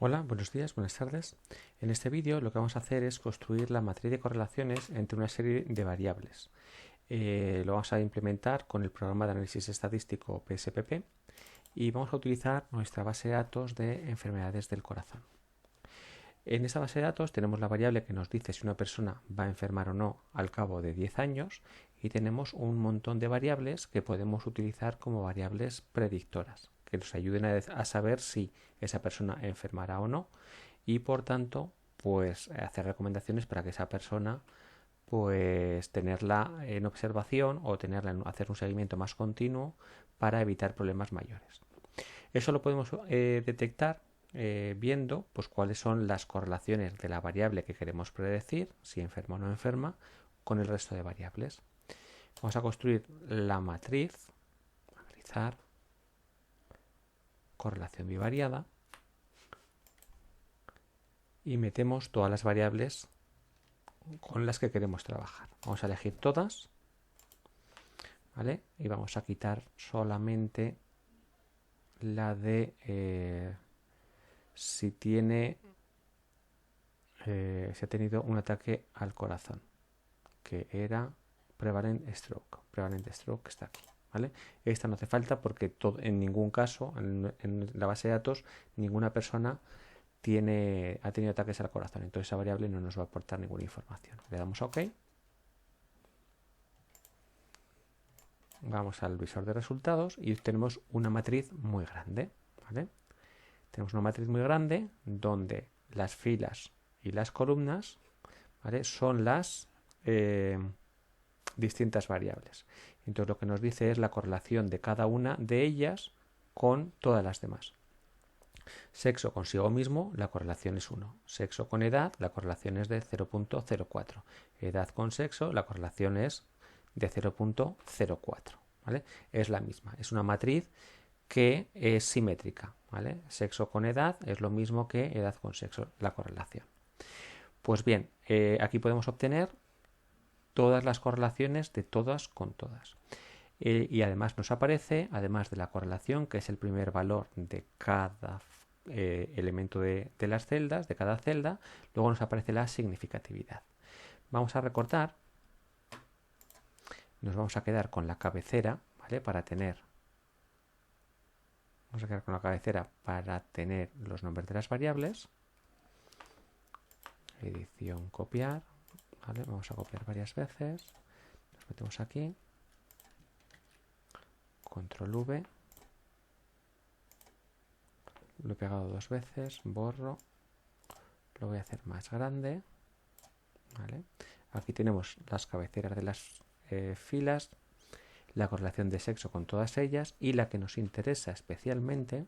Hola, buenos días, buenas tardes. En este vídeo lo que vamos a hacer es construir la matriz de correlaciones entre una serie de variables. Lo vamos a implementar con el programa de análisis estadístico PSPP y vamos a utilizar nuestra base de datos de enfermedades del corazón. En esta base de datos tenemos la variable que nos dice si una persona va a enfermar o no al cabo de 10 años y tenemos un montón de variables que podemos utilizar como variables predictoras que nos ayuden a saber si esa persona enfermará o no y por tanto pues hacer recomendaciones para que esa persona pues tenerla en observación o hacer un seguimiento más continuo para evitar problemas mayores. Eso lo podemos detectar viendo pues cuáles son las correlaciones de la variable que queremos predecir, si enferma o no enferma, con el resto de variables. Vamos a construir la matriz, analizar, correlación bivariada, y metemos todas las variables con las que queremos trabajar. Vamos a elegir todas, ¿vale? Y vamos a quitar solamente la de si ha tenido un ataque al corazón, que era prevalent stroke. Prevalent stroke está aquí, ¿vale? Esta no hace falta porque en ningún caso, en la base de datos, ninguna persona ha tenido ataques al corazón. Entonces esa variable no nos va a aportar ninguna información. Le damos a OK. Vamos al visor de resultados y tenemos una matriz muy grande, ¿vale? Tenemos una matriz muy grande donde las filas y las columnas, ¿vale?, son las distintas variables. Entonces lo que nos dice es la correlación de cada una de ellas con todas las demás. Sexo consigo mismo, la correlación es 1. Sexo con edad, la correlación es de 0.04. Edad con sexo, la correlación es de 0.04. ¿vale? Es la misma. Es una matriz que es simétrica. ¿vale? Sexo con edad es lo mismo que edad con sexo, la correlación. Pues bien, aquí podemos obtener todas las correlaciones de todas con todas. Y además nos aparece, además de la correlación, que es el primer valor de cada elemento de las celdas, de cada celda, luego nos aparece la significatividad. Vamos a recortar, nos vamos a quedar con la cabecera, ¿vale? Vamos a quedar con la cabecera para tener los nombres de las variables. Edición, copiar, ¿vale? Vamos a copiar varias veces, nos metemos aquí, control V, lo he pegado 2 veces, borro, lo voy a hacer más grande, ¿vale? Aquí tenemos las cabeceras de las filas, la correlación de sexo con todas ellas y la que nos interesa especialmente,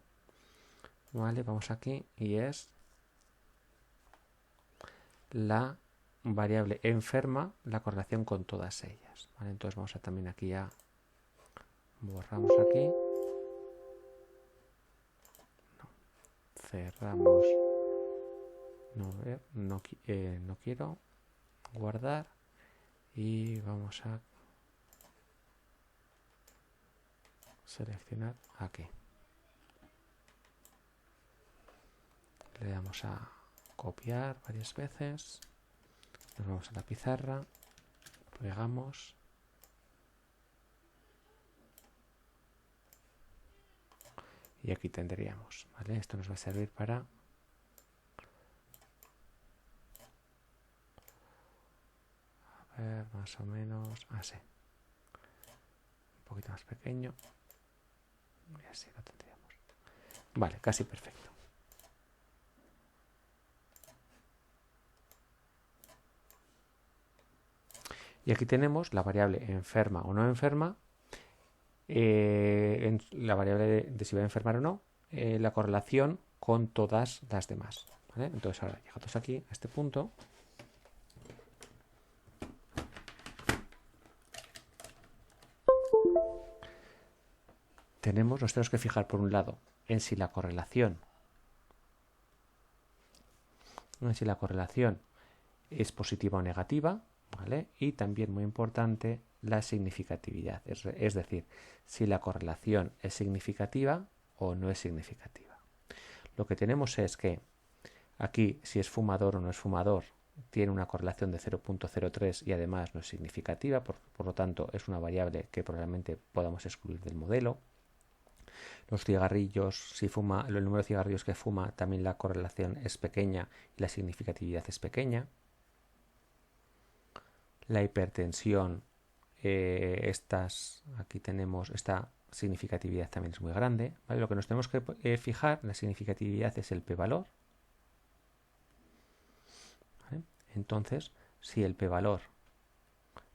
¿vale? Vamos aquí y es la variable enferma, la correlación con todas ellas, ¿vale? Entonces vamos a también aquí a borramos aquí, cerramos, no quiero guardar y vamos a seleccionar aquí, le damos a copiar varias veces, nos vamos a la pizarra, pegamos y aquí tendríamos, ¿vale? Esto nos va a servir para más o menos así, un poquito más pequeño y así lo tendríamos, vale, casi perfecto. Y aquí tenemos la variable enferma o no enferma, la variable de si va a enfermar o no, la correlación con todas las demás, ¿vale? Entonces ahora llegados aquí a este punto, nos tenemos que fijar por un lado en si la correlación es positiva o negativa, ¿vale? Y también muy importante la significatividad, es decir, si la correlación es significativa o no es significativa. Lo que tenemos es que Aquí, si es fumador o no es fumador, tiene una correlación de 0.03 y además no es significativa, por lo tanto es una variable que probablemente podamos excluir del modelo. Los cigarrillos, si fuma, el número de cigarrillos que fuma, también la correlación es pequeña y la significatividad es pequeña. La hipertensión, aquí tenemos esta significatividad también es muy grande, ¿vale? Lo que nos tenemos que fijar, la significatividad es el p-valor, ¿vale? Entonces, si el p-valor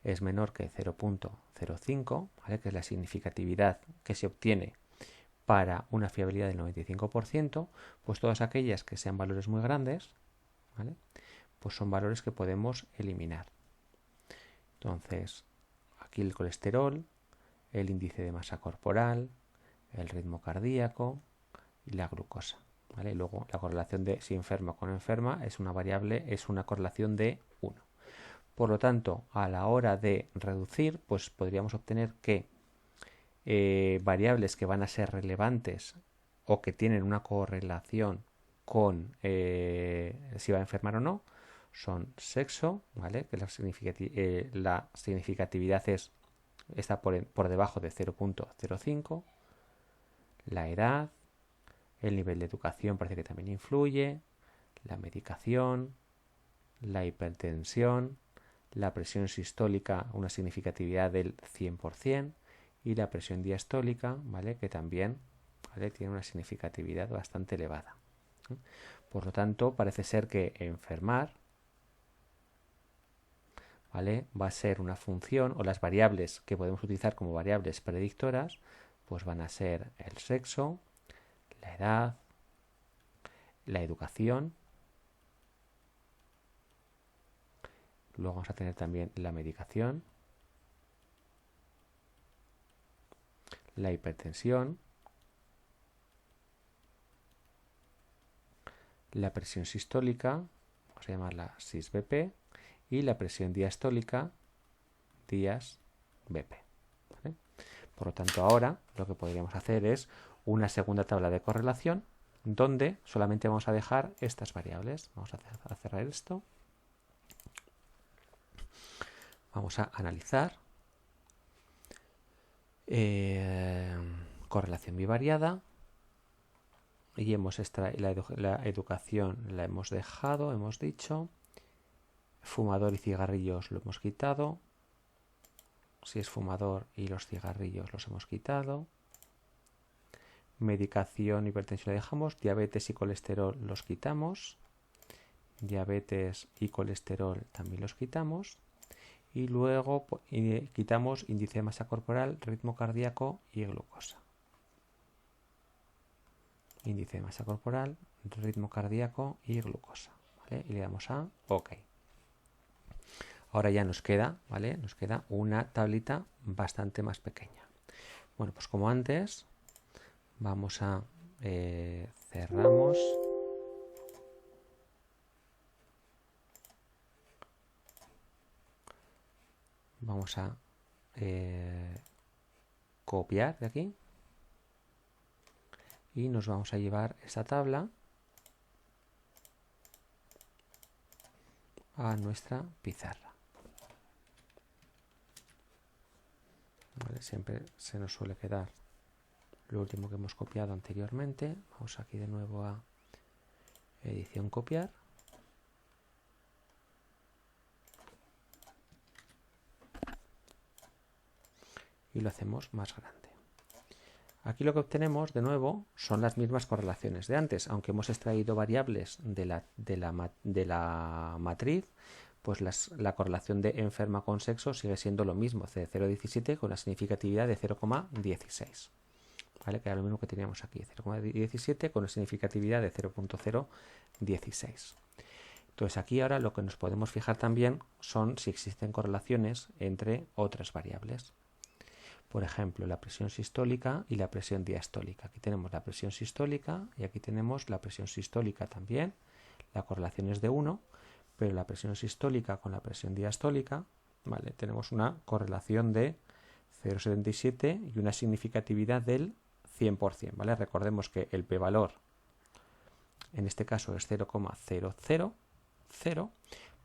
es menor que 0.05, ¿vale? Que es la significatividad que se obtiene para una fiabilidad del 95%, pues todas aquellas que sean valores muy grandes, ¿vale? Pues son valores que podemos eliminar. Entonces, aquí el colesterol, el índice de masa corporal, el ritmo cardíaco y la glucosa, ¿vale? Luego la correlación de si enferma o con enferma es una variable, es una correlación de 1. Por lo tanto, a la hora de reducir, pues podríamos obtener que variables que van a ser relevantes o que tienen una correlación con si va a enfermar o no, son sexo, ¿vale? Que la significatividad está por debajo de 0.05, la edad, el nivel de educación parece que también influye, la medicación, la hipertensión, la presión sistólica, una significatividad del 100%, y la presión diastólica, ¿vale? Que también, ¿vale? Tiene una significatividad bastante elevada. Por lo tanto, parece ser que enfermar, ¿vale? Va a ser una función, o las variables que podemos utilizar como variables predictoras, pues van a ser el sexo, la edad, la educación. Luego vamos a tener también la medicación, la hipertensión, la presión sistólica, vamos a llamarla SIS-BP, y la presión diastólica, DIAS-BP. ¿Vale? Por lo tanto, ahora lo que podríamos hacer es una segunda tabla de correlación donde solamente vamos a dejar estas variables. Vamos a cerrar esto. Vamos a analizar correlación bivariada y la educación la hemos dejado, hemos dicho. Fumador y cigarrillos lo hemos quitado. Si es fumador y los cigarrillos los hemos quitado. Medicación, hipertensión la dejamos. Diabetes y colesterol los quitamos. Diabetes y colesterol también los quitamos. Y luego quitamos índice de masa corporal, ritmo cardíaco y glucosa. Índice de masa corporal, ritmo cardíaco y glucosa, ¿vale? Y le damos a OK. Ahora ya nos queda, ¿vale? Nos queda una tablita bastante más pequeña. Bueno, pues como antes, vamos a cerramos. Vamos a copiar de aquí y nos vamos a llevar esta tabla a nuestra pizarra. ¿Vale? Siempre se nos suele quedar lo último que hemos copiado anteriormente. Vamos aquí de nuevo a edición copiar. Y lo hacemos más grande. Aquí lo que obtenemos de nuevo son las mismas correlaciones de antes, aunque hemos extraído variables de la matriz, pues la correlación de enferma con sexo sigue siendo lo mismo, de 0,17 con una significatividad de 0,16. ¿Vale? Que era lo mismo que teníamos aquí, 0,17 con una significatividad de 0.016. Entonces aquí ahora lo que nos podemos fijar también son si existen correlaciones entre otras variables. Por ejemplo, la presión sistólica y la presión diastólica. Aquí tenemos la presión sistólica y aquí tenemos la presión sistólica también. La correlación es de 1, pero la presión sistólica con la presión diastólica, ¿vale? Tenemos una correlación de 0,77 y una significatividad del 100%, ¿vale? Recordemos que el p-valor en este caso es 0,000,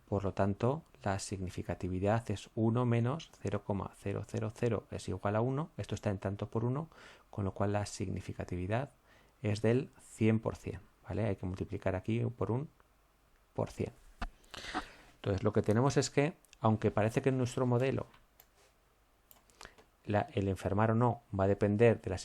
por lo tanto la significatividad es 1 menos 0,000 es igual a 1, esto está en tanto por 1, con lo cual la significatividad es del 100%, ¿vale? Hay que multiplicar aquí por un por 100. Entonces lo que tenemos es que, aunque parece que en nuestro modelo el enfermar o no va a depender de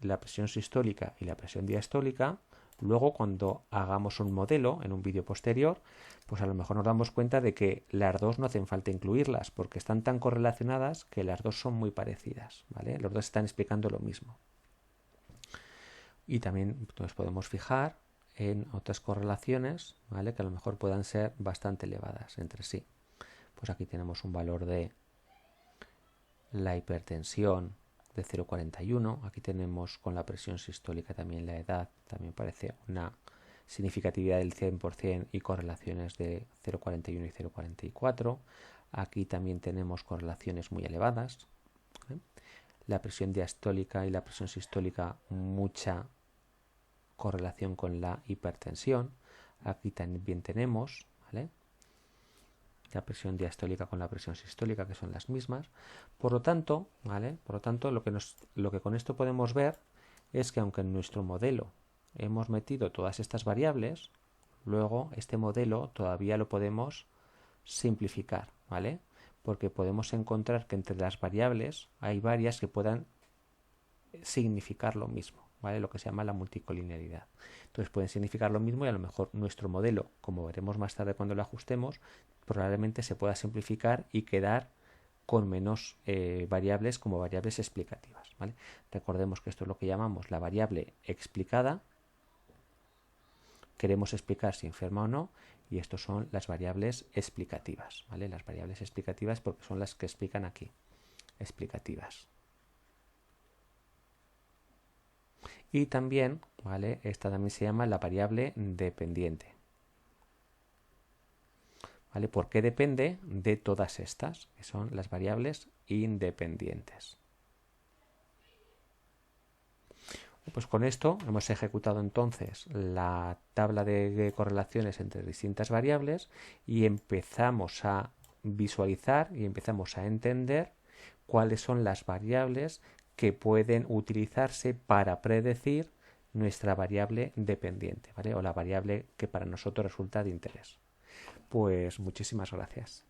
la presión sistólica y la presión diastólica, luego cuando hagamos un modelo en un vídeo posterior, pues a lo mejor nos damos cuenta de que las dos no hacen falta incluirlas porque están tan correlacionadas que las dos son muy parecidas, ¿vale? Los dos están explicando lo mismo. Y también nos podemos fijar en otras correlaciones, ¿vale? Que a lo mejor puedan ser bastante elevadas entre sí. Pues aquí tenemos un valor de la hipertensión de 0,41, aquí tenemos con la presión sistólica también la edad, también parece una significatividad del 100% y correlaciones de 0,41 y 0,44. Aquí también tenemos correlaciones muy elevadas, ¿vale? La presión diastólica y la presión sistólica, mucha correlación con la hipertensión. Aquí también tenemos, ¿vale?, la presión diastólica con la presión sistólica, que son las mismas. Por lo tanto, ¿vale?, lo que con esto podemos ver es que aunque en nuestro modelo hemos metido todas estas variables, luego este modelo todavía lo podemos simplificar, ¿vale? Porque podemos encontrar que entre las variables hay varias que puedan significar lo mismo, ¿vale? Lo que se llama la multicolinearidad. Entonces pueden significar lo mismo y a lo mejor nuestro modelo, como veremos más tarde cuando lo ajustemos, probablemente se pueda simplificar y quedar con menos variables como variables explicativas, ¿vale? Recordemos que esto es lo que llamamos la variable explicada. Queremos explicar si enferma o no, y estos son las variables explicativas, ¿vale? Las variables explicativas porque son las que explican aquí, explicativas. Y también, ¿vale?, esta también se llama la variable dependiente. ¿Vale? ¿Por qué depende de todas estas, que son las variables independientes? Pues con esto hemos ejecutado entonces la tabla de correlaciones entre distintas variables y empezamos a visualizar y empezamos a entender cuáles son las variables que pueden utilizarse para predecir nuestra variable dependiente, ¿vale?, o la variable que para nosotros resulta de interés. Pues muchísimas gracias.